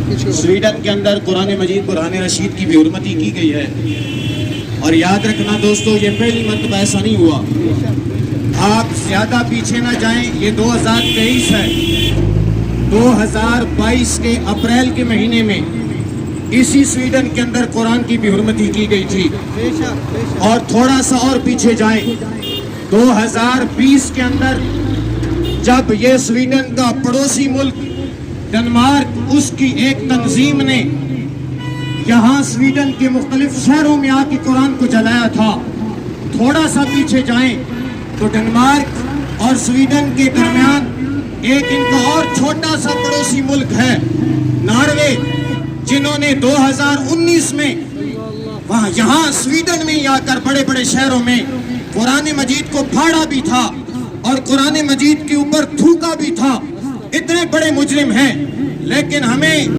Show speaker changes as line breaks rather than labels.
Sweden کے اندر قرآن مجید برہان رشید کی بے حرمتی کی گئی ہے، اور یاد رکھنا دوستو یہ پہلی مرتبہ ایسا نہیں ہوا، آپ زیادہ پیچھے نہ جائیں، یہ 2023 ہے، 2022 کے اپریل کے مہینے میں اسی سویڈن کے اندر قرآن کی بے حرمتی کی گئی تھی، اور تھوڑا سا اور پیچھے جائیں 2020 کے اندر جب یہ سویڈن کا پڑوسی ملک ڈنمارک اس کی ایک تنظیم نے یہاں سویڈن کے مختلف شہروں میں آ کے قرآن کو جلایا تھا، تھوڑا سا پیچھے جائیں تو ڈنمارک اور سویڈن کے درمیان ایک ان کا اور چھوٹا سا پڑوسی ملک ہے ناروے، جنہوں نے 2019 میں وہاں یہاں سویڈن میں آ کر بڑے بڑے شہروں میں قرآن مجید کو پھاڑا بھی تھا اور قرآن مجید کے اوپر تھوکا بھی تھا۔ اتنے بڑے مجرم ہیں، لیکن ہمیں